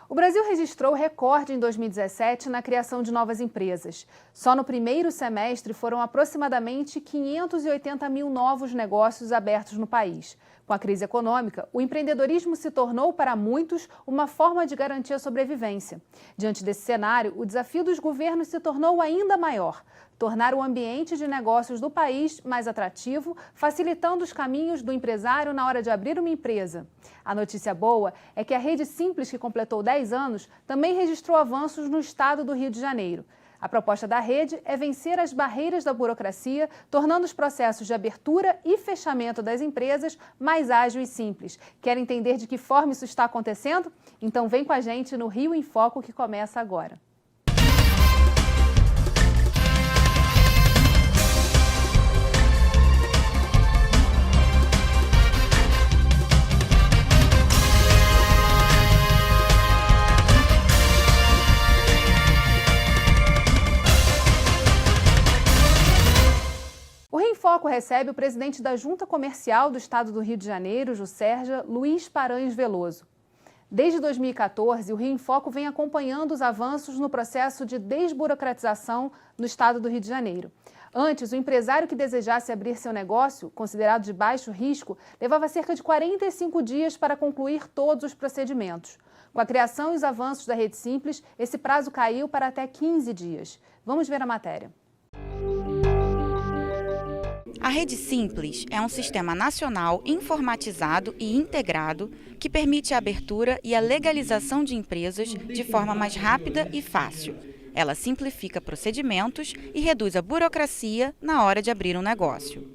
O Brasil registrou recorde em 2017 na criação de novas empresas. Só no primeiro semestre foram aproximadamente 580 mil novos negócios abertos no país. Com a crise econômica, o empreendedorismo se tornou para muitos uma forma de garantir a sobrevivência. Diante desse cenário, o desafio dos governos se tornou ainda maior: tornar o ambiente de negócios do país mais atrativo, facilitando os caminhos do empresário na hora de abrir uma empresa. A notícia boa é que a Rede Simples, que completou 10 anos, também registrou avanços no estado do Rio de Janeiro. A proposta da rede é vencer as barreiras da burocracia, tornando os processos de abertura e fechamento das empresas mais ágil e simples. Quer entender de que forma isso está acontecendo? Então vem com a gente no Rio em Foco, que começa agora. O Rio em Foco recebe o presidente da Junta Comercial do Estado do Rio de Janeiro, Juscerja, Luiz Paranhos Veloso. Desde 2014, o Rio em Foco vem acompanhando os avanços no processo de desburocratização no Estado do Rio de Janeiro. Antes, o empresário que desejasse abrir seu negócio, considerado de baixo risco, levava cerca de 45 dias para concluir todos os procedimentos. Com a criação e os avanços da Rede Simples, esse prazo caiu para até 15 dias. Vamos ver a matéria. A Rede Simples é um sistema nacional informatizado e integrado que permite a abertura e a legalização de empresas de forma mais rápida e fácil. Ela simplifica procedimentos e reduz a burocracia na hora de abrir um negócio.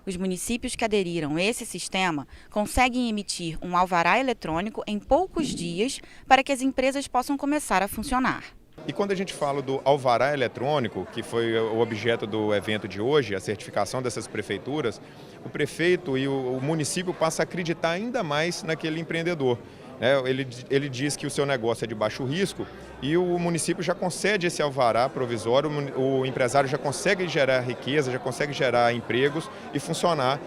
Os municípios que aderiram a esse sistema conseguem emitir um alvará eletrônico em poucos dias para que as empresas possam começar a funcionar. E quando a gente fala do alvará eletrônico, que foi o objeto do evento de hoje, a certificação dessas prefeituras, o prefeito e o município passam a acreditar ainda mais naquele empreendedor. Ele diz que o seu negócio é de baixo risco e o município já concede esse alvará provisório, o empresário já consegue gerar riqueza, já consegue gerar empregos e funcionar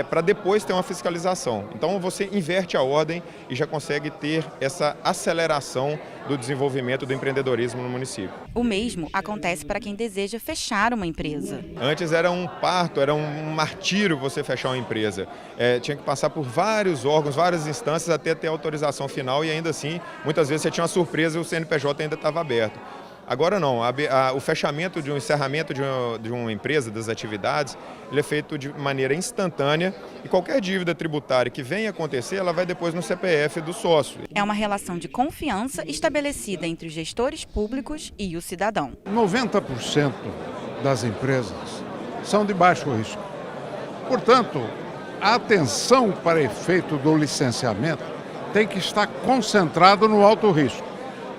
para depois ter uma fiscalização. Então você inverte a ordem e já consegue ter essa aceleração do desenvolvimento do empreendedorismo no município. O mesmo acontece para quem deseja fechar uma empresa. Antes era um parto, era um martírio você fechar uma empresa. Tinha que passar por vários órgãos, várias instâncias até ter a autorização final e ainda assim, muitas vezes você tinha uma surpresa e o CNPJ ainda estava aberto. Agora não, o fechamento de um encerramento de uma empresa, das atividades, ele é feito de maneira instantânea e qualquer dívida tributária que venha acontecer, ela vai depois no CPF do sócio. É uma relação de confiança estabelecida entre os gestores públicos e o cidadão. 90% das empresas são de baixo risco. Portanto, a atenção para efeito do licenciamento tem que estar concentrado no alto risco.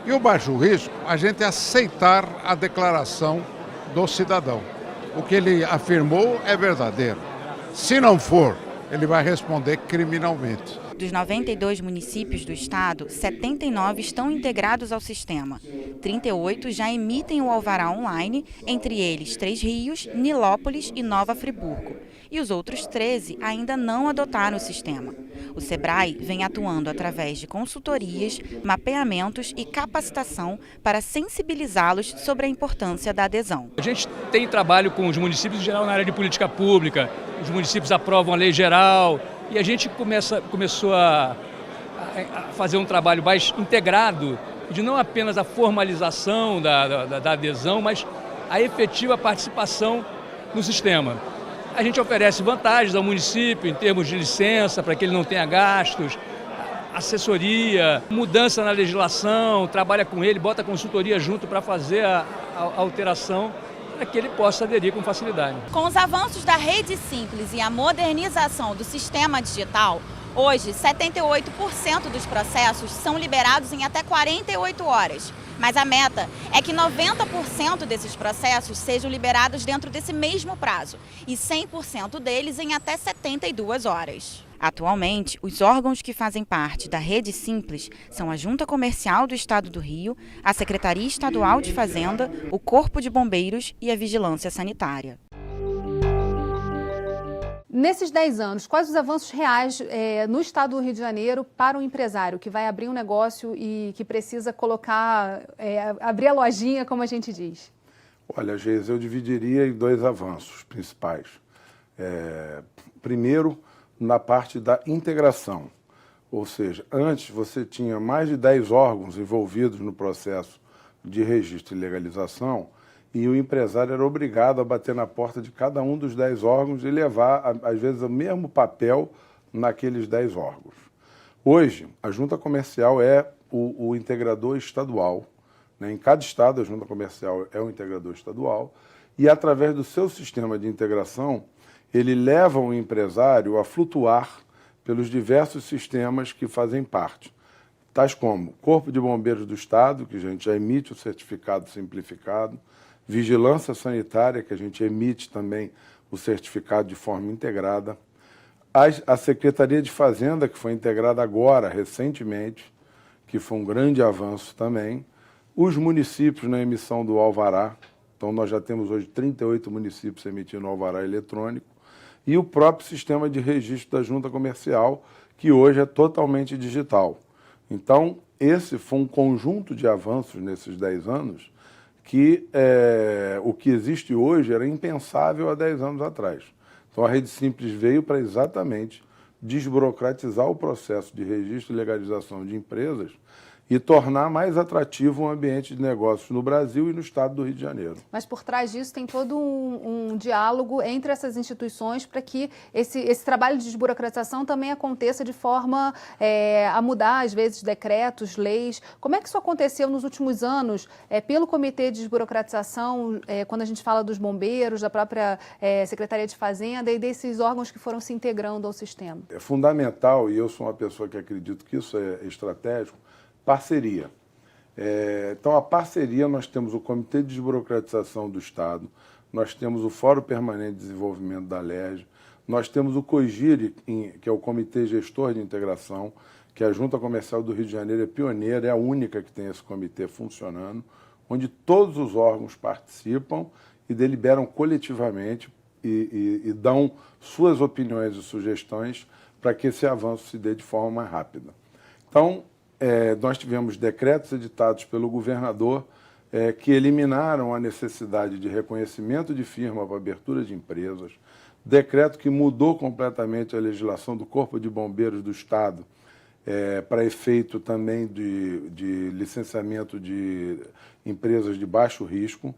E o baixo risco, a gente aceitar a declaração do cidadão. O que ele afirmou é verdadeiro. Se não for, ele vai responder criminalmente. Dos 92 municípios do estado, 79 estão integrados ao sistema. 38 já emitem o alvará online, entre eles Três Rios, Nilópolis e Nova Friburgo. E os outros 13 ainda não adotaram o sistema. O SEBRAE vem atuando através de consultorias, mapeamentos e capacitação para sensibilizá-los sobre a importância da adesão. A gente tem trabalho com os municípios em geral na área de política pública, os municípios aprovam a lei geral e a gente começou a fazer um trabalho mais integrado de não apenas a formalização da adesão, mas a efetiva participação no sistema. A gente oferece vantagens ao município em termos de licença, para que ele não tenha gastos, assessoria, mudança na legislação, trabalha com ele, bota a consultoria junto para fazer a alteração, para que ele possa aderir com facilidade. Com os avanços da Rede Simples e a modernização do sistema digital, hoje 78% dos processos são liberados em até 48 horas. Mas a meta é que 90% desses processos sejam liberados dentro desse mesmo prazo e 100% deles em até 72 horas. Atualmente, os órgãos que fazem parte da Rede Simples são a Junta Comercial do Estado do Rio, a Secretaria Estadual de Fazenda, o Corpo de Bombeiros e a Vigilância Sanitária. Nesses 10 anos, quais os avanços reais no estado do Rio de Janeiro para o empresário que vai abrir um negócio e que precisa abrir a lojinha, como a gente diz? Olha, Geisa, eu dividiria em 2 avanços principais. Primeiro, na parte da integração. Ou seja, antes você tinha mais de 10 órgãos envolvidos no processo de registro e legalização e o empresário era obrigado a bater na porta de cada um dos 10 órgãos e levar, às vezes, o mesmo papel naqueles 10 órgãos. Hoje, a junta comercial é o integrador estadual. Né? Em cada estado, a junta comercial é o integrador estadual e, através do seu sistema de integração, ele leva o empresário a flutuar pelos diversos sistemas que fazem parte, tais como Corpo de Bombeiros do Estado, que a gente já emite o certificado simplificado, Vigilância Sanitária, que a gente emite também o certificado de forma integrada, a Secretaria de Fazenda, que foi integrada agora, recentemente, que foi um grande avanço também, os municípios na emissão do alvará, então nós já temos hoje 38 municípios emitindo alvará eletrônico, e o próprio sistema de registro da junta comercial, que hoje é totalmente digital. Então, esse foi um conjunto de avanços nesses 10 anos que o que existe hoje era impensável há 10 anos atrás. Então, a Rede Simples veio para exatamente desburocratizar o processo de registro e legalização de empresas e tornar mais atrativo o ambiente de negócios no Brasil e no estado do Rio de Janeiro. Mas por trás disso tem todo um diálogo entre essas instituições para que esse trabalho de desburocratização também aconteça de forma a mudar, às vezes, decretos, leis. Como é que isso aconteceu nos últimos anos pelo Comitê de Desburocratização, quando a gente fala dos bombeiros, da própria Secretaria de Fazenda e desses órgãos que foram se integrando ao sistema? É fundamental, e eu sou uma pessoa que acredito que isso é estratégico, parceria. Então, a parceria, nós temos o Comitê de Desburocratização do Estado, nós temos o Fórum Permanente de Desenvolvimento da LERJ, nós temos o COGIRE, que é o Comitê Gestor de Integração, que a Junta Comercial do Rio de Janeiro é pioneira, é a única que tem esse comitê funcionando, onde todos os órgãos participam e deliberam coletivamente e dão suas opiniões e sugestões para que esse avanço se dê de forma mais rápida. Então, nós tivemos decretos editados pelo governador que eliminaram a necessidade de reconhecimento de firma para abertura de empresas, decreto que mudou completamente a legislação do Corpo de Bombeiros do Estado para efeito também de licenciamento de empresas de baixo risco,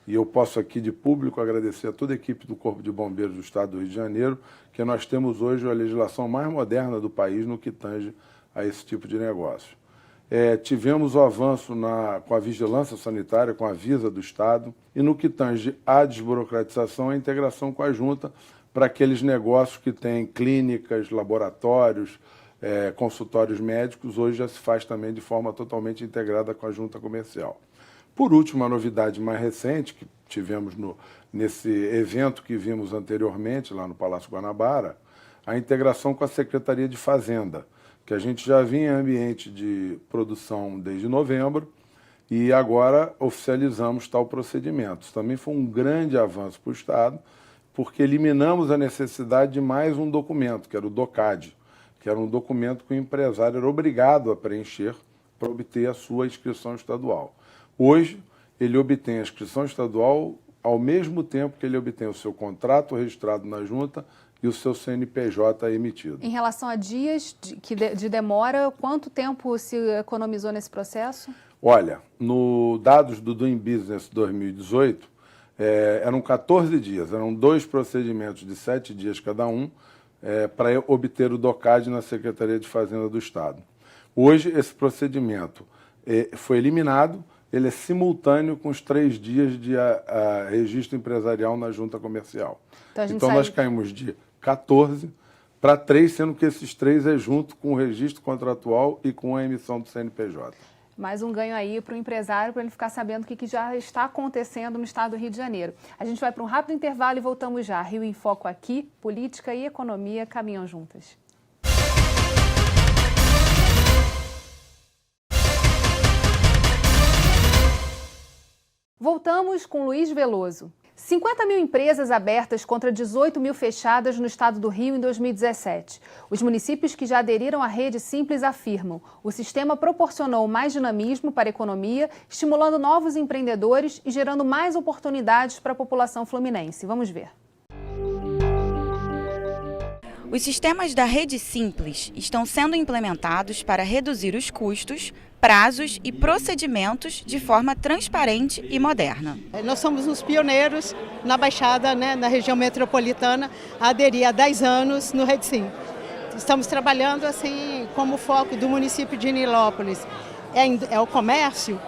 e eu posso aqui de público agradecer a toda a equipe do Corpo de Bombeiros do Estado do Rio de Janeiro, que nós temos hoje a legislação mais moderna do país no que tange a esse tipo de negócio. Tivemos o avanço com a vigilância sanitária, com a Visa do Estado, e no que tange à desburocratização, a integração com a junta para aqueles negócios que têm clínicas, laboratórios, consultórios médicos, hoje já se faz também de forma totalmente integrada com a junta comercial. Por último, a novidade mais recente, que tivemos nesse evento que vimos anteriormente, lá no Palácio Guanabara, a integração com a Secretaria de Fazenda, que a gente já vinha em ambiente de produção desde novembro e agora oficializamos tal procedimento. Isso também foi um grande avanço para o Estado, porque eliminamos a necessidade de mais um documento, que era o DOCAD, que era um documento que o empresário era obrigado a preencher para obter a sua inscrição estadual. Hoje, ele obtém a inscrição estadual ao mesmo tempo que ele obtém o seu contrato registrado na junta e o seu CNPJ emitido. Em relação a dias de demora, quanto tempo se economizou nesse processo? Olha, no dados do Doing Business 2018, eram 14 dias, eram 2 procedimentos de 7 dias cada um, para obter o DOCAD na Secretaria de Fazenda do Estado. Hoje, esse procedimento foi eliminado, ele é simultâneo com os 3 dias de registro empresarial na junta comercial. Então nós caímos de 14 para 3, sendo que esses 3 é junto com o registro contratual e com a emissão do CNPJ. Mais um ganho aí para o empresário, para ele ficar sabendo o que já está acontecendo no estado do Rio de Janeiro. A gente vai para um rápido intervalo e voltamos já. Rio em Foco aqui, política e economia caminham juntas. Voltamos com Luiz Veloso. 50 mil empresas abertas contra 18 mil fechadas no estado do Rio em 2017. Os municípios que já aderiram à Rede Simples afirmam: o sistema proporcionou mais dinamismo para a economia, estimulando novos empreendedores e gerando mais oportunidades para a população fluminense. Vamos ver. Os sistemas da Rede Simples estão sendo implementados para reduzir os custos, prazos e procedimentos de forma transparente e moderna. Nós somos os pioneiros na Baixada, na região metropolitana, a aderir há 10 anos no Rede Sim. Estamos trabalhando assim como foco do município de Nilópolis é o comércio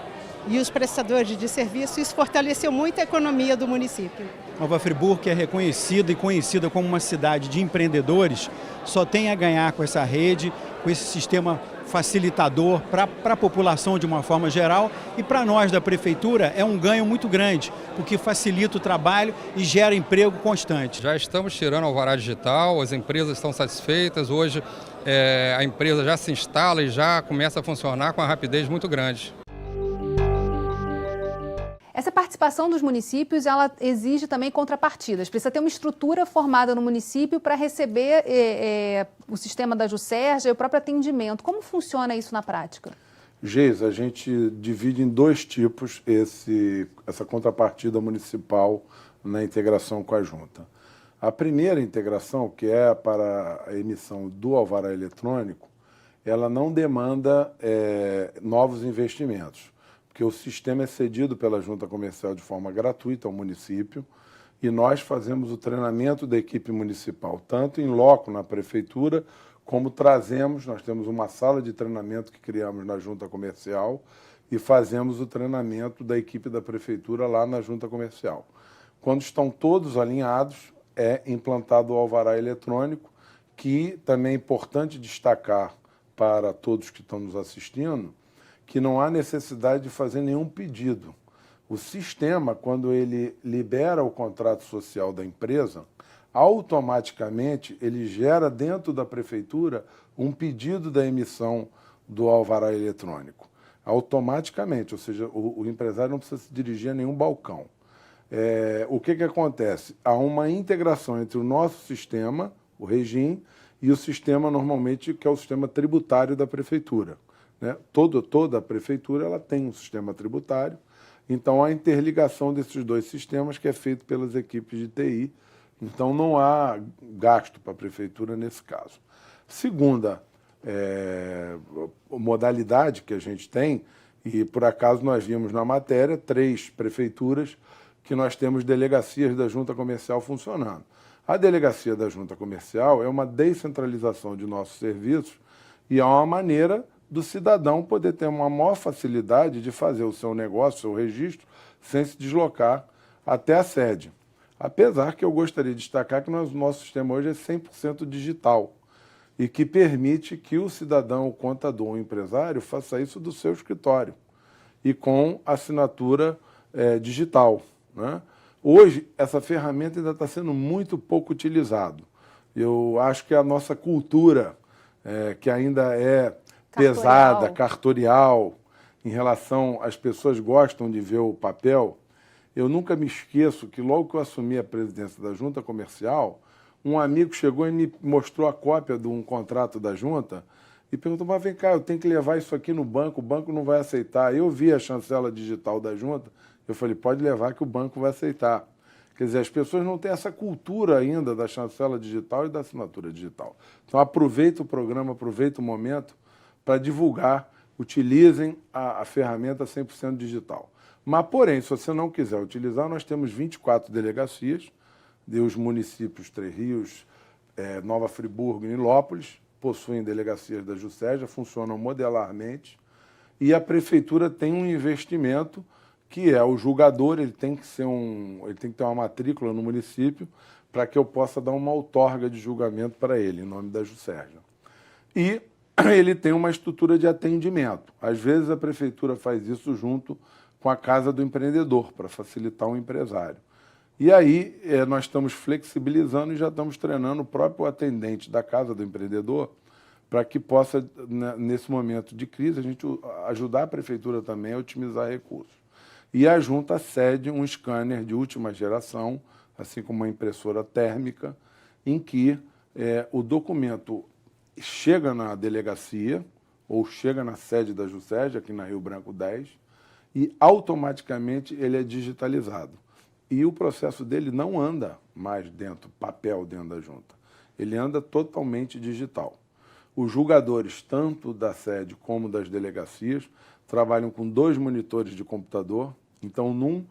e os prestadores de serviço. Isso fortaleceu muito a economia do município. Nova Friburgo, que é reconhecida e conhecida como uma cidade de empreendedores, só tem a ganhar com essa rede, com esse sistema facilitador para a população de uma forma geral, e para nós da Prefeitura é um ganho muito grande, porque facilita o trabalho e gera emprego constante. Já estamos tirando o alvará digital, as empresas estão satisfeitas, hoje a empresa já se instala e já começa a funcionar com uma rapidez muito grande. Essa participação dos municípios, ela exige também contrapartidas. Precisa ter uma estrutura formada no município para receber o sistema da Juscerja e o próprio atendimento. Como funciona isso na prática? Geis, a gente divide em dois tipos essa contrapartida municipal na integração com a Junta. A primeira integração, que é para a emissão do alvará eletrônico, ela não demanda novos investimentos, porque o sistema é cedido pela Junta Comercial de forma gratuita ao município e nós fazemos o treinamento da equipe municipal, tanto em loco na Prefeitura, como nós temos uma sala de treinamento que criamos na Junta Comercial e fazemos o treinamento da equipe da Prefeitura lá na Junta Comercial. Quando estão todos alinhados, é implantado o alvará eletrônico, que também é importante destacar para todos que estão nos assistindo, que não há necessidade de fazer nenhum pedido. O sistema, quando ele libera o contrato social da empresa, automaticamente ele gera dentro da Prefeitura um pedido da emissão do alvará eletrônico. Automaticamente, ou seja, o empresário não precisa se dirigir a nenhum balcão. O que acontece? Há uma integração entre o nosso sistema, o REGIM, e o sistema normalmente que é o sistema tributário da Prefeitura. Toda a Prefeitura ela tem um sistema tributário, então há interligação desses dois sistemas que é feito pelas equipes de TI, então não há gasto para a Prefeitura nesse caso. Segunda modalidade que a gente tem, e por acaso nós vimos na matéria, 3 prefeituras que nós temos delegacias da Junta Comercial funcionando. A delegacia da Junta Comercial é uma descentralização de nossos serviços e é uma maneira do cidadão poder ter uma maior facilidade de fazer o seu negócio, o seu registro, sem se deslocar até a sede. Apesar que eu gostaria de destacar que o nosso sistema hoje é 100% digital e que permite que o cidadão, o contador, o empresário, faça isso do seu escritório e com assinatura digital. Hoje, essa ferramenta ainda está sendo muito pouco utilizada. Eu acho que a nossa cultura, que ainda é pesada, cartorial, em relação às pessoas gostam de ver o papel. Eu nunca me esqueço que logo que eu assumi a presidência da Junta Comercial, um amigo chegou e me mostrou a cópia de um contrato da Junta e perguntou: mas vem cá, eu tenho que levar isso aqui no banco, o banco não vai aceitar. Eu vi a chancela digital da Junta, eu falei: pode levar que o banco vai aceitar. Quer dizer, as pessoas não têm essa cultura ainda da chancela digital e da assinatura digital. Então aproveita o programa, aproveita o momento para divulgar, utilizem a ferramenta 100% digital. Mas, porém, se você não quiser utilizar, nós temos 24 delegacias, os municípios Três Rios, Nova Friburgo e Nilópolis, possuem delegacias da Juscerja, funcionam modelarmente, e a Prefeitura tem um investimento que é o julgador, ele tem que ter uma matrícula no município para que eu possa dar uma outorga de julgamento para ele, em nome da Juscerja. E ele tem uma estrutura de atendimento. Às vezes a Prefeitura faz isso junto com a Casa do Empreendedor, para facilitar o empresário. E aí nós estamos flexibilizando e já estamos treinando o próprio atendente da Casa do Empreendedor para que possa, nesse momento de crise, a gente ajudar a Prefeitura também a otimizar recursos. e a junta cede um scanner de última geração, assim como uma impressora térmica, em que o documento chega na delegacia ou chega na sede da JUSERJ, aqui na Rio Branco 10, e automaticamente ele é digitalizado. E o processo dele não anda mais papel dentro da junta. Ele anda totalmente digital. Os julgadores, tanto da sede como das delegacias, trabalham com 2 monitores de computador. Então, num,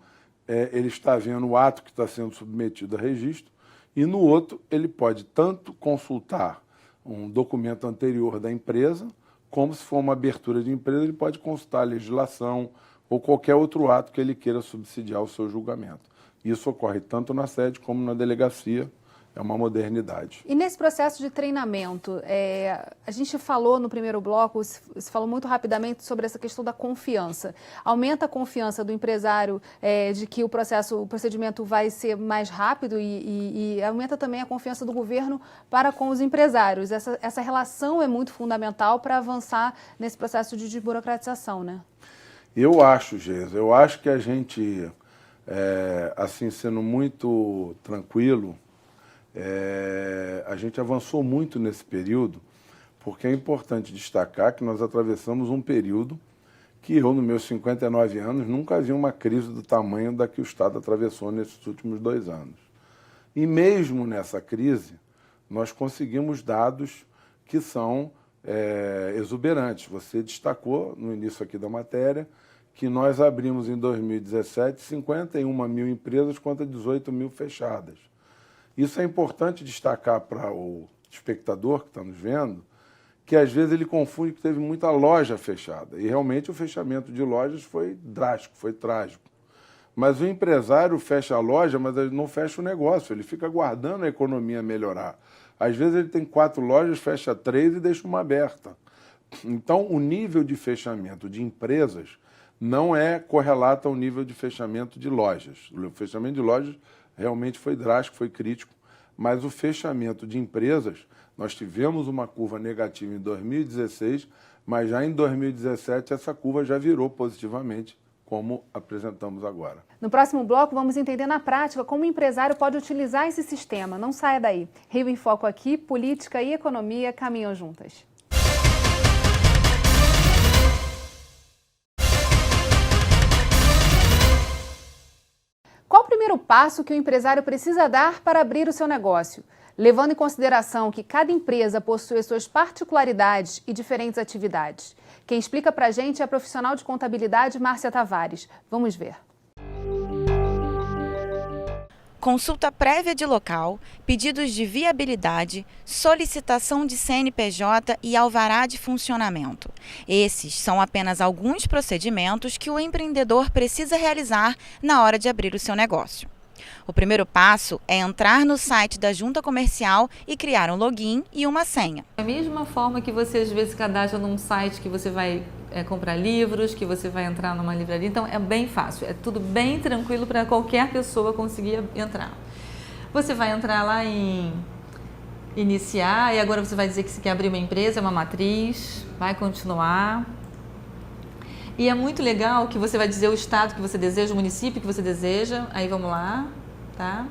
ele está vendo o ato que está sendo submetido a registro, e no outro, ele pode tanto consultar um documento anterior da empresa, como se for uma abertura de empresa, ele pode consultar a legislação ou qualquer outro ato que ele queira subsidiar o seu julgamento. Isso ocorre tanto na sede como na delegacia. É uma modernidade. E nesse processo de treinamento, a gente falou no primeiro bloco, você falou muito rapidamente sobre essa questão da confiança. Aumenta a confiança do empresário de que o procedimento vai ser mais rápido e aumenta também a confiança do governo para com os empresários. Essa relação é muito fundamental para avançar nesse processo de desburocratização, né? Eu acho, Geisa, eu acho que a gente, assim, sendo muito tranquilo, a gente avançou muito nesse período, porque é importante destacar que nós atravessamos um período que eu, nos meus 59 anos, nunca vi uma crise do tamanho da que o Estado atravessou nesses últimos 2 anos. E mesmo nessa crise, nós conseguimos dados que são exuberantes. Você destacou no início aqui da matéria que nós abrimos em 2017 51 mil empresas contra 18 mil fechadas. Isso é importante destacar para o espectador que está nos vendo, que às vezes ele confunde que teve muita loja fechada. E realmente o fechamento de lojas foi drástico, foi trágico. Mas o empresário fecha a loja, mas ele não fecha o negócio, ele fica aguardando a economia melhorar. Às vezes ele tem 4 lojas, fecha 3 e deixa uma aberta. Então o nível de fechamento de empresas não é correlato ao nível de fechamento de lojas. O fechamento de lojas realmente foi drástico, foi crítico, mas o fechamento de empresas, nós tivemos uma curva negativa em 2016, mas já em 2017 essa curva já virou positivamente, como apresentamos agora. No próximo bloco, vamos entender na prática como o empresário pode utilizar esse sistema. Não saia daí. Rio em Foco aqui, política e economia caminham juntas. Qual o primeiro passo que o empresário precisa dar para abrir o seu negócio? Levando em consideração que cada empresa possui suas particularidades e diferentes atividades. Quem explica para a gente é a profissional de contabilidade Márcia Tavares. Vamos ver. Consulta prévia de local, pedidos de viabilidade, solicitação de CNPJ e alvará de funcionamento. Esses são apenas alguns procedimentos que o empreendedor precisa realizar na hora de abrir o seu negócio. O primeiro passo é entrar no site da Junta Comercial e criar um login e uma senha. Da mesma forma que você às vezes se cadastra num site que você vai comprar livros, que você vai entrar numa livraria, então é bem fácil, é tudo bem tranquilo para qualquer pessoa conseguir entrar. Você vai entrar lá em iniciar e agora você vai dizer que você quer abrir uma empresa, uma matriz, vai continuar. E é muito legal que você vai dizer o estado que você deseja, o município que você deseja. Aí vamos lá, tá?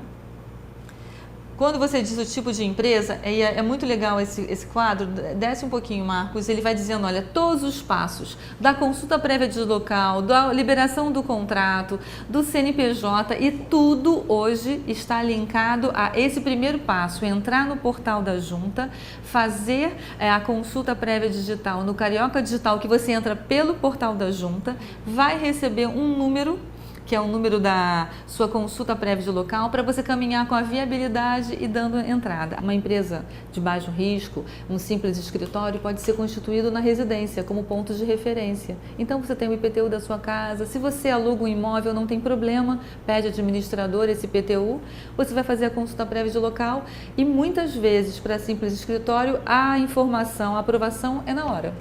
Quando você diz o tipo de empresa, é muito legal esse quadro. Desce um pouquinho, Marcos. Ele vai dizendo, olha, todos os passos da consulta prévia de local, da liberação do contrato, do CNPJ e tudo hoje está linkado a esse primeiro passo, entrar no portal da Junta, fazer a consulta prévia digital no Carioca Digital, que você entra pelo portal da Junta, vai receber um número, que é o número da sua consulta prévia de local, para você caminhar com a viabilidade e dando entrada. Uma empresa de baixo risco, um simples escritório, pode ser constituído na residência como ponto de referência. Então você tem o IPTU da sua casa, se você aluga um imóvel não tem problema, pede administrador esse IPTU, você vai fazer a consulta prévia de local e muitas vezes para simples escritório a informação, a aprovação é na hora.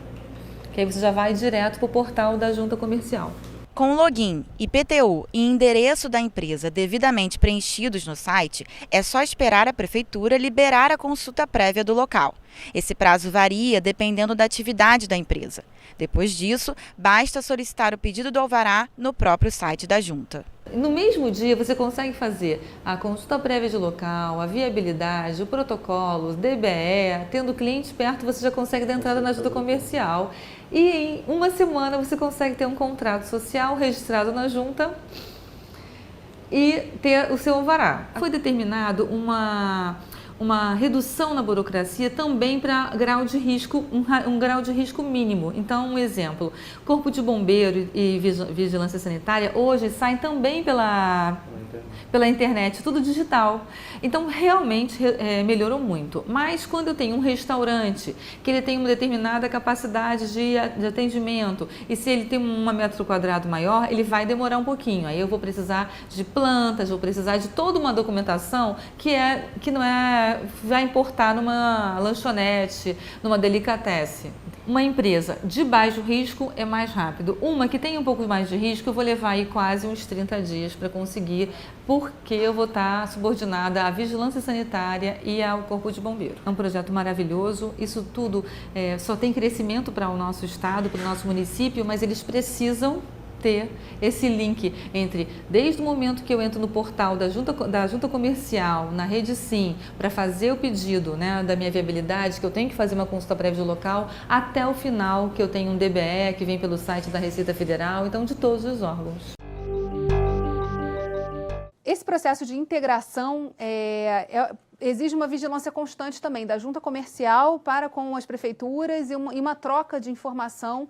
Que aí você já vai direto para o portal da Junta Comercial. Com login, IPTU e endereço da empresa devidamente preenchidos no site, é só esperar a Prefeitura liberar a consulta prévia do local. Esse prazo varia dependendo da atividade da empresa. Depois disso, basta solicitar o pedido do alvará no próprio site da Junta. No mesmo dia, você consegue fazer a consulta prévia de local, a viabilidade, o protocolo, o DBE. Tendo o cliente perto, você já consegue dar entrada na junta comercial. E em uma semana, você consegue ter um contrato social registrado na junta e ter o seu alvará. Foi determinado uma redução na burocracia também para grau de risco, um grau de risco mínimo. Então, um exemplo, Corpo de Bombeiro e Vigilância Sanitária hoje saem também pela internet, tudo digital. Então, realmente melhorou muito. Mas quando eu tenho um restaurante que ele tem uma determinada capacidade de atendimento e se ele tem um metro quadrado maior, ele vai demorar um pouquinho. Aí eu vou precisar de plantas, vou precisar de toda uma documentação que não vai importar numa lanchonete, numa delicatessen. Uma empresa de baixo risco é mais rápido. Uma que tem um pouco mais de risco, eu vou levar aí quase uns 30 dias para conseguir, porque eu vou estar subordinada à vigilância sanitária e ao Corpo de Bombeiro. É um projeto maravilhoso, isso tudo só tem crescimento para o nosso estado, para o nosso município, mas eles precisam ter esse link entre, desde o momento que eu entro no portal da junta comercial, na Rede Sim, para fazer o pedido, né, da minha viabilidade, que eu tenho que fazer uma consulta prévia de local, até o final, que eu tenho um DBE que vem pelo site da Receita Federal, então de todos os órgãos. Esse processo de integração exige uma vigilância constante também da junta comercial para com as prefeituras e uma troca de informação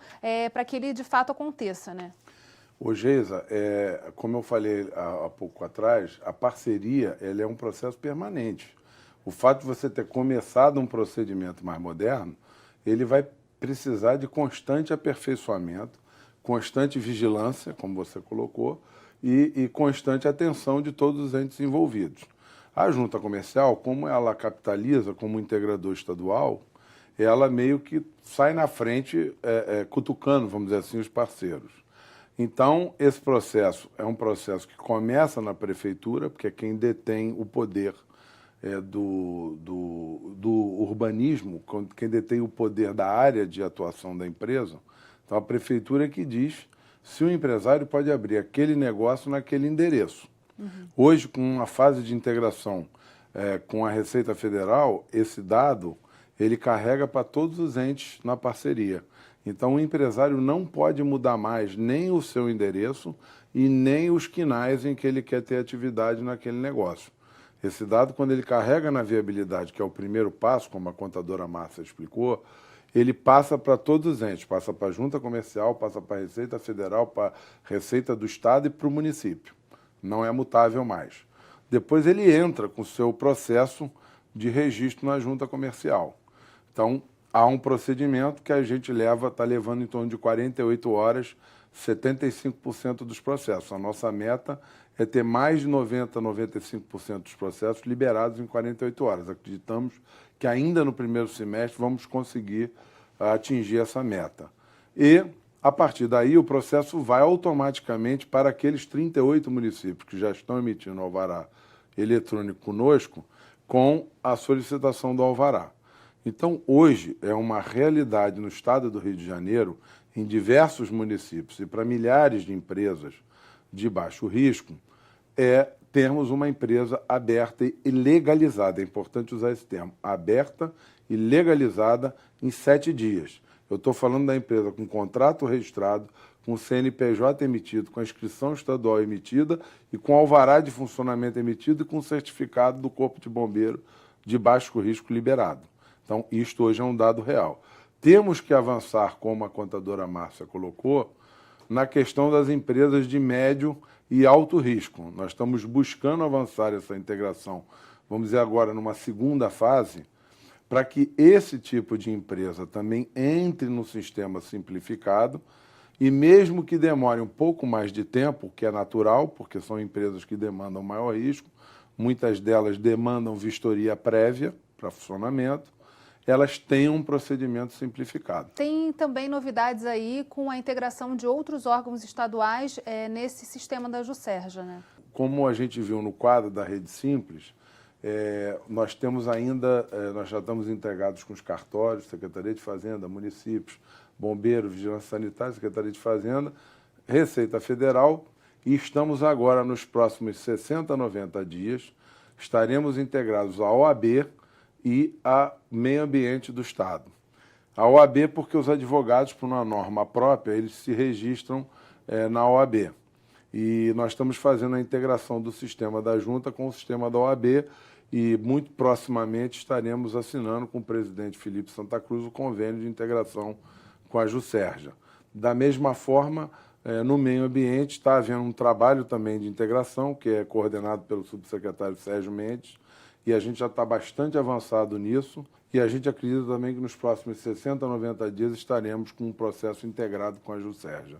para que ele de fato aconteça, né? Ô Geisa, como eu falei há pouco atrás, a parceria ela é um processo permanente. O fato de você ter começado um procedimento mais moderno, ele vai precisar de constante aperfeiçoamento, constante vigilância, como você colocou, e constante atenção de todos os entes envolvidos. A junta comercial, como ela capitaliza como integrador estadual, ela meio que sai na frente cutucando, vamos dizer assim, os parceiros. Então, esse processo é um processo que começa na prefeitura, porque é quem detém o poder do urbanismo, quem detém o poder da área de atuação da empresa. Então, a prefeitura é que diz se o empresário pode abrir aquele negócio naquele endereço. Uhum. Hoje, com uma fase de integração com a Receita Federal, esse dado ele carrega para todos os entes na parceria. Então, o empresário não pode mudar mais nem o seu endereço e nem os quinais em que ele quer ter atividade naquele negócio. Esse dado, quando ele carrega na viabilidade, que é o primeiro passo, como a contadora Márcia explicou, ele passa para todos os entes, passa para a Junta Comercial, passa para a Receita Federal, para a Receita do Estado e para o município. Não é mutável mais. Depois ele entra com o seu processo de registro na Junta Comercial. Então, há um procedimento que a gente está levando em torno de 48 horas, 75% dos processos. A nossa meta é ter mais de 90%, 95% dos processos liberados em 48 horas. Acreditamos que ainda no primeiro semestre vamos conseguir atingir essa meta. E, a partir daí, o processo vai automaticamente para aqueles 38 municípios que já estão emitindo alvará eletrônico conosco com a solicitação do alvará. Então, hoje, é uma realidade no estado do Rio de Janeiro, em diversos municípios e para milhares de empresas de baixo risco, termos uma empresa aberta e legalizada. É importante usar esse termo, aberta e legalizada em 7 dias. Eu estou falando da empresa com contrato registrado, com o CNPJ emitido, com a inscrição estadual emitida e com alvará de funcionamento emitido e com certificado do Corpo de Bombeiro de baixo risco liberado. Então, isto hoje é um dado real. Temos que avançar, como a contadora Márcia colocou, na questão das empresas de médio e alto risco. Nós estamos buscando avançar essa integração, vamos dizer agora, numa segunda fase, para que esse tipo de empresa também entre no sistema simplificado e mesmo que demore um pouco mais de tempo, que é natural, porque são empresas que demandam maior risco, muitas delas demandam vistoria prévia para funcionamento, elas tenham um procedimento simplificado. Tem também novidades aí com a integração de outros órgãos estaduais nesse sistema da Juscerja, né? Como a gente viu no quadro da Rede Simples, nós temos ainda, nós já estamos integrados com os cartórios, Secretaria de Fazenda, municípios, Bombeiro, Vigilância Sanitária, Secretaria de Fazenda, Receita Federal, e estamos agora, nos próximos 60 a 90 dias, estaremos integrados à OAB e a Meio Ambiente do Estado. A OAB porque os advogados, por uma norma própria, eles se registram na OAB. E nós estamos fazendo a integração do sistema da Junta com o sistema da OAB e muito proximamente estaremos assinando com o presidente Felipe Santa Cruz o convênio de integração com a Juscerja. Da mesma forma, no meio ambiente está havendo um trabalho também de integração, que é coordenado pelo subsecretário Sérgio Mendes, e a gente já está bastante avançado nisso, e a gente acredita também que nos próximos 60 a 90 dias estaremos com um processo integrado com a Juscerja,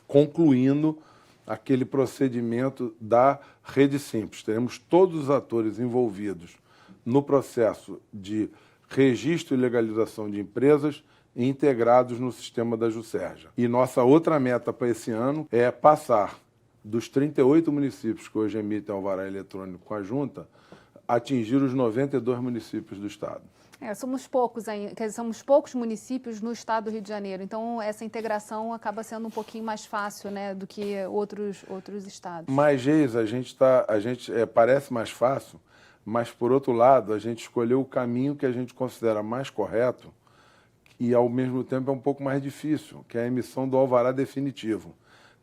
concluindo aquele procedimento da Rede Simples. Teremos todos os atores envolvidos no processo de registro e legalização de empresas integrados no sistema da Juscerja. E nossa outra meta para esse ano é passar dos 38 municípios que hoje emitem alvará eletrônico com a Junta, atingir os 92 municípios do estado. Somos poucos ainda, somos poucos municípios no estado do Rio de Janeiro, então essa integração acaba sendo um pouquinho mais fácil, né, do que outros estados. Mas, Geis, parece mais fácil, mas por outro lado, a gente escolheu o caminho que a gente considera mais correto e ao mesmo tempo é um pouco mais difícil, que é a emissão do alvará definitivo.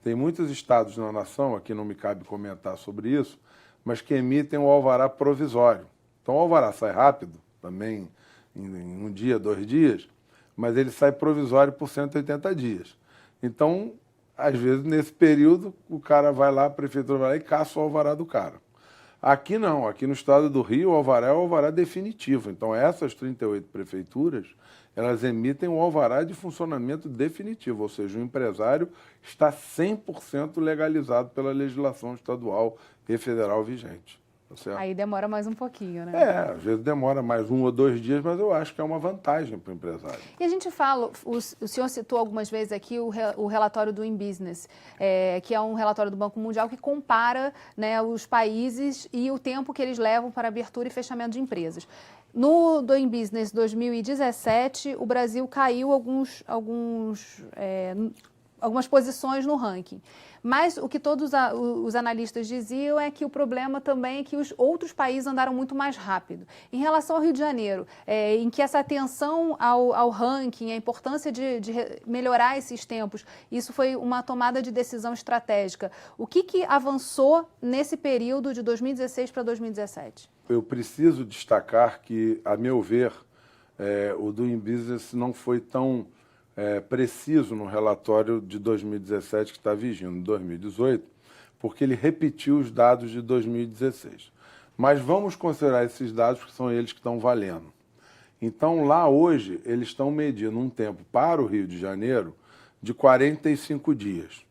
Tem muitos estados na nação, aqui não me cabe comentar sobre isso, mas que emitem o alvará provisório. Então o alvará sai rápido, também em um dia, 2 dias, mas ele sai provisório por 180 dias. Então, às vezes, nesse período, o cara vai lá, a prefeitura vai lá e caça o alvará do cara. Aqui não, aqui no estado do Rio, o alvará é o alvará definitivo. Então, essas 38 prefeituras, elas emitem o alvará de funcionamento definitivo, ou seja, o empresário está 100% legalizado pela legislação estadual e federal vigente. Tá. Aí demora mais um pouquinho, né? Às vezes demora mais 1 ou 2 dias, mas eu acho que é uma vantagem para o empresário. E a gente fala, o senhor citou algumas vezes aqui o relatório do InBusiness, que é um relatório do Banco Mundial que compara, né, os países e o tempo que eles levam para abertura e fechamento de empresas. No Doing Business 2017, o Brasil caiu algumas posições no ranking. Mas o que todos os analistas diziam é que o problema também é que os outros países andaram muito mais rápido. Em relação ao Rio de Janeiro, em que essa atenção ao ranking, a importância de melhorar esses tempos, isso foi uma tomada de decisão estratégica. O que avançou nesse período de 2016 para 2017? Eu preciso destacar que, a meu ver, o Doing Business não foi tão preciso no relatório de 2017 que está vigindo, 2018, porque ele repetiu os dados de 2016. Mas vamos considerar esses dados porque são eles que estão valendo. Então, lá hoje, eles estão medindo um tempo para o Rio de Janeiro de 45 dias.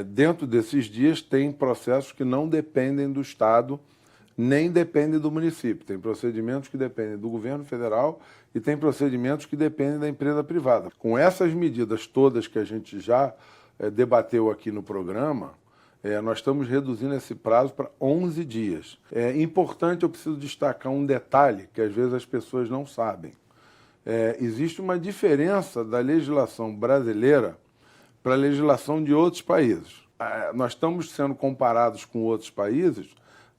Dentro desses dias, tem processos que não dependem do Estado, nem dependem do município. Tem procedimentos que dependem do governo federal e tem procedimentos que dependem da empresa privada. Com essas medidas todas que a gente já debateu aqui no programa, nós estamos reduzindo esse prazo para 11 dias. É importante, eu preciso destacar um detalhe que às vezes as pessoas não sabem. Existe uma diferença da legislação brasileira para a legislação de outros países. Nós estamos sendo comparados com outros países,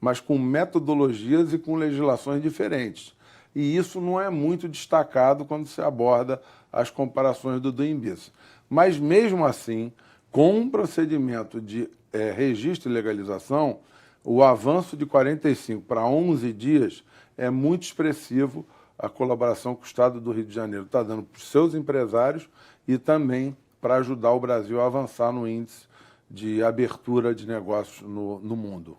mas com metodologias e com legislações diferentes. E isso não é muito destacado quando se aborda as comparações do Doing Business. Mas, mesmo assim, com um procedimento de registro e legalização, o avanço de 45 para 11 dias é muito expressivo a colaboração que o Estado do Rio de Janeiro está dando para os seus empresários e também para ajudar o Brasil a avançar no índice de abertura de negócios no mundo.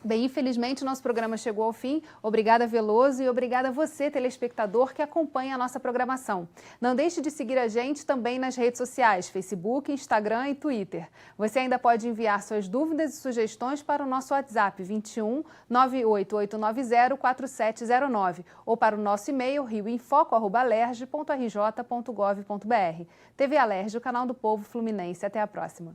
Bem, infelizmente, nosso programa chegou ao fim. Obrigada, Veloso, e obrigada a você, telespectador, que acompanha a nossa programação. Não deixe de seguir a gente também nas redes sociais, Facebook, Instagram e Twitter. Você ainda pode enviar suas dúvidas e sugestões para o nosso WhatsApp 21 98890 4709 ou para o nosso e-mail rioinfoco@alerj.rj.gov.br. TV Alerj, o canal do povo fluminense. Até a próxima.